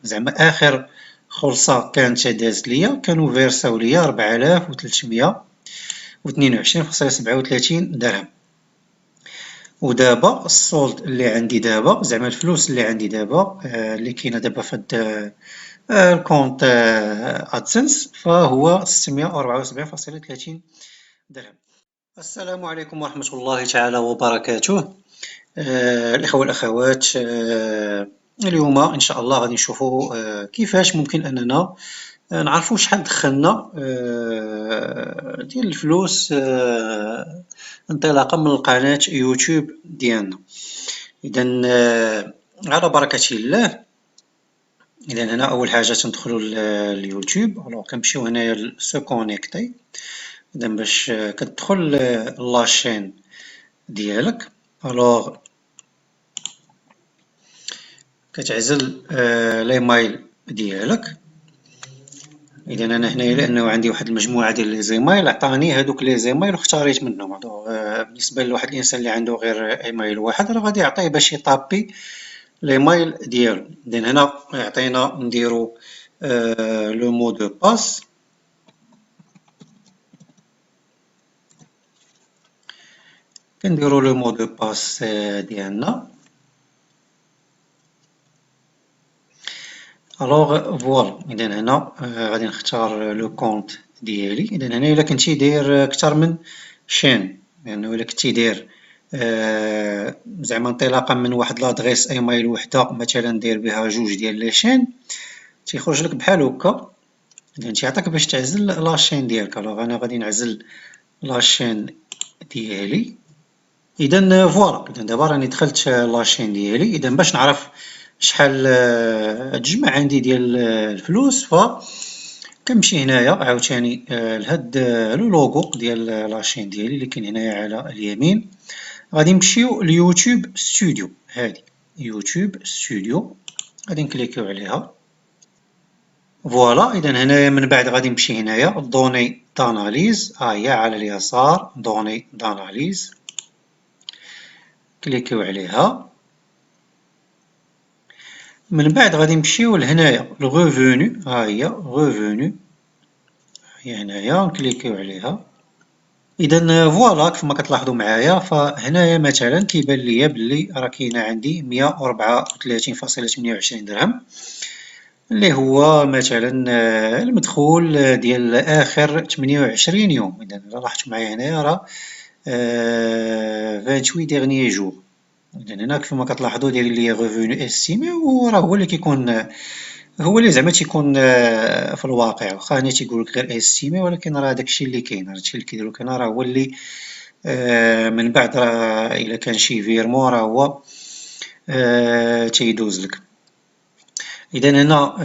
زعما آخر خلصة كانت دازت ليا كانوا فيرساو ليا 4322.37 درهم. ودابا السولد اللي عندي دابا زعما الفلوس اللي عندي دابا اللي كاينه دابا في هاد الكونت ادسنس فهو 674.30 درهم. السلام عليكم ورحمة الله تعالى وبركاته. الإخوة والأخوات، اليوم إن شاء الله غادي نشوفوا كيفاش ممكن أننا نعرفوا شحال دخلنا ديال الفلوس انطلاقا من القناة يوتيوب ديالنا. إذا على بركة الله، إذا هنا أول حاجة تندخلوا اليوتيوب. ألوغ كنمشيو هنايا لسو كونيكتي. إذا باش كتدخل لاشين ديالك، ألوغ كتعزل ليمايل ديالك. إذا أنا هنايا لأنه عندي واحد المجموعة ديال لي زيمايل عطاني هادوك لي زيمايل واختاريت منهم. بالنسبة لواحد الإنسان اللي عنده غير إيمايل واحد راه غادي يعطيه باش يطابي ليمايل ديالو. إذا هنا يعطينا نديرو لو مو دو باس. كنديرو لو مو دو باس ديالنا. الوغ فوالا، اذا هنا غادي نختار لو كونت ديالي. اذا هنا الا كنتي داير اكثر من شين، لانه الا كنتي داير زعما انطلاقا من واحد لادغيس ايميل وحده مثلا داير بها جوج ديال لي شين، تيخرج لك بحال هكا. اذا تيعطيك باش تعزل لاشين ديالك. الوغ انا غادي نعزل لاشين ديالي. اذا فوالا، اذا دابا راني دخلت لاشين ديالي. اذا باش نعرف شحال تجمع عندي ديال الفلوس، ف كنمشي هنايا عاوتاني لهاد لو لوغو ديال لاشين ديالي اللي كاين هنايا على اليمين. غادي نمشيو ليوتيوب ستوديو. هادي يوتيوب ستوديو غادي نكليكيو عليها. فوالا، اذا هنايا من بعد غادي نمشي هنايا دوني داناليز، هي على اليسار دوني داناليز، كليكيو عليها. من بعد غادي نمشيو لهنايا الغوفوني، ها هي غوفوني، هي هنايا نكليكيو عليها. اذا فوالا كيفما كتلاحظوا معايا، فهنايا مثلا كيبان ليا بلي راه كاينه عندي 134.28 درهم اللي هو مثلا المدخول ديال اخر 28 يوم. اذا لاحظتوا معايا هنايا راه 28 ديغنيي جور. إذا هنا كيفما كتلاحظوا داير ليا غوفوني استيمي، وراه هو اللي كيكون هو اللي زعما تيكون في الواقع. واخا هنا تيقول لك غير استيمي، ولكن راه داكشي اللي كاين، هادشي اللي كيديروا لك هنا راه هو اللي من بعد راه الا كان شي فيرمون راه هو تيدوز لك. اذا هنا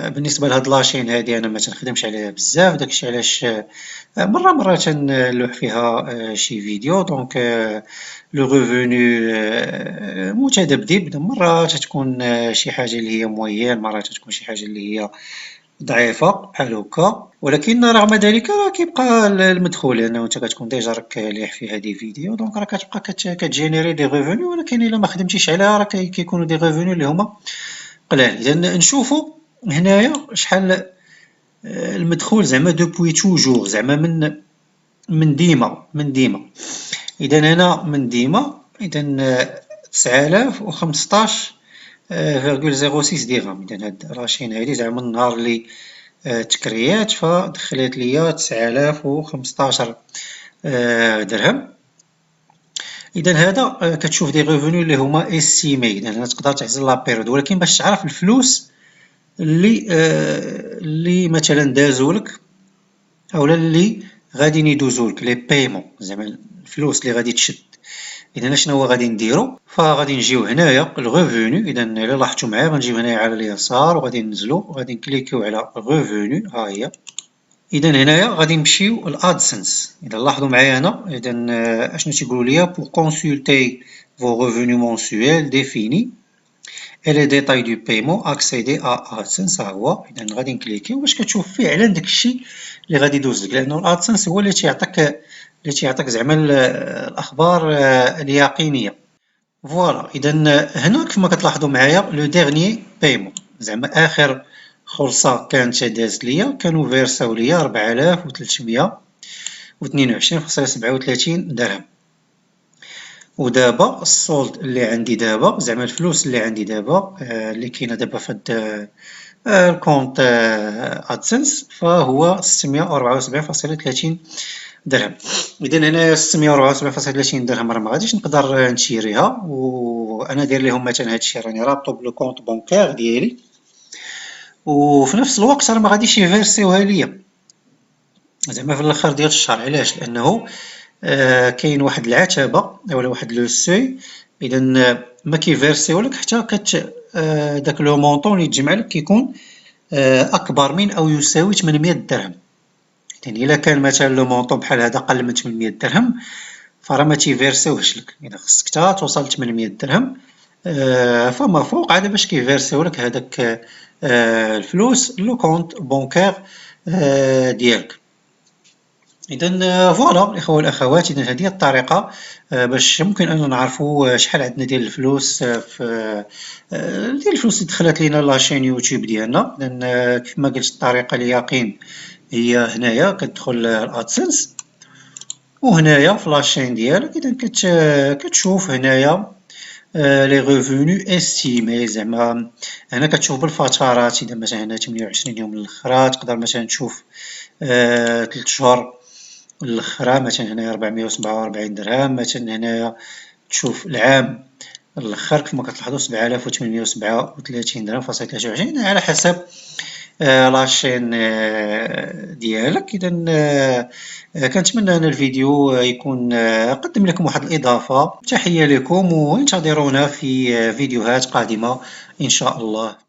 بالنسبه لهاد لاشين هادي انا ما تنخدمش عليها بزاف، داكشي علاش مرة تنلوح فيها شي فيديو. دونك لو ريفوني متذبذب، مرة تتكون شي حاجة اللي هي موين، مرة تتكون شي حاجة اللي هي ضعيفة بحال هكا. ولكن رغم ذلك راه كيبقى المدخول، لأنه نتا كتكون ديجا راك لايح في هادي فيديو، دونك راه كتبقى كتجينيري دي ريفوني. ولكن إلا ما خدمتيش عليها راه كيكونوا دي ريفوني اللي هما قلال. إذا نشوفوا هنايا شحال المدخول زعما دوبوي توجور، زعما من ديما. اذا هنا من ديما، اذا 9015.06 درهم. اذا هاد راشين هادي زعما النهار اللي تكريات فدخلت ليا 9015 درهم. اذا هذا كتشوف دي ريفوني اللي هما استيمي. اذا هنا تقدر تعزل لا بيريود، ولكن باش تعرف الفلوس اللي مثلا دازولك اولا اللي غادي يدوزولك لي بايمون، زعما الفلوس اللي غادي تشد. اذا شنو هو غادي نديرو؟ فغادي نجيو هنايا الغوفوني. اذا الا لاحظتوا معايا غنجيو هنايا على اليسار وغادي ننزلو وغادي نكليكيو على غوفوني، ها هي. اذا هنايا غادي نمشيو لادسنس. اذا لاحظوا معايا هنا، اذا اشنو تيقولوا ليا؟ بور كونسولتي فو ريفوني مونسويل ديفيني et les détails du paiement accéder à AdSense. ها هو. اذا غادي نكليكيو باش كتشوف فعلا داكشي اللي غادي يدوز لك، لانه الادسنس هو اللي تيعطيك زعما الاخبار اليقينيه. فوالا، اذا هنا كما كتلاحظوا معايا لو ديرنيي بايمون، زعما آخر خلصة كانت دازت ليا كانوا فيرساو ليا 4322.37 درهم. ودابا السولد اللي عندي دابا زعما الفلوس اللي عندي دابا اللي كاينه دابا في هاد الكونت ادسنس فهو 674.30 درهم. اذا هنايا 674.30 درهم راه ما غاديش نقدر نشريها، وانا داير لهم مثلا هادشي راني رابطو بالكونت بونكير ديالي، وفي نفس الوقت راه ما غاديش يفيرسيوها ليا زعما في الاخر ديال الشهر. علاش؟ لانه كاين واحد العتبه ولا واحد لو سوي، اذا ما كيفيرسيو لك حتى داك لو مونطون اللي يتجمع لك كيكون اكبر من او يساوي 800 درهم. يعني الا كان مثلا لو مونطون بحال هذا قل من 800 درهم فراه ما تيفيرسيوهش لك، اذا خصك حتى توصل 800 درهم فما فوق عاد باش كيفيرسيو لك هذاك الفلوس لو كونت بونكير ديالك. اذا فوالا الاخوه والاخوات، اذا هذه الطريقه باش ممكن ان نعرفوا شحال عندنا ديال الفلوس في ديال الفلوس اللي دخلت لينا لاشين يوتيوب ديالنا. اذا كيف ما قلت الطريقه اليقين هي هنايا كتدخل الادسنس وهنايا في لاشين ديالك، اذا كتشوف هنايا لي ريفونو استيمي، زعما هنا كتشوف بالفترات. اذا مثلا هنا 28 يوم الاخرى تقدر مثلا تشوف 3 شهور الاخرى، مثلا هنايا 447 درهم. مثلا هنايا تشوف العام الاخر كما كتلاحظوا 7837 درهم فاصل 23 على حسب لاشين ديالك. اذا كنتمنى ان الفيديو يكون قدم لكم واحد الاضافه. تحيه لكم وانتظرونا في فيديوهات قادمه ان شاء الله.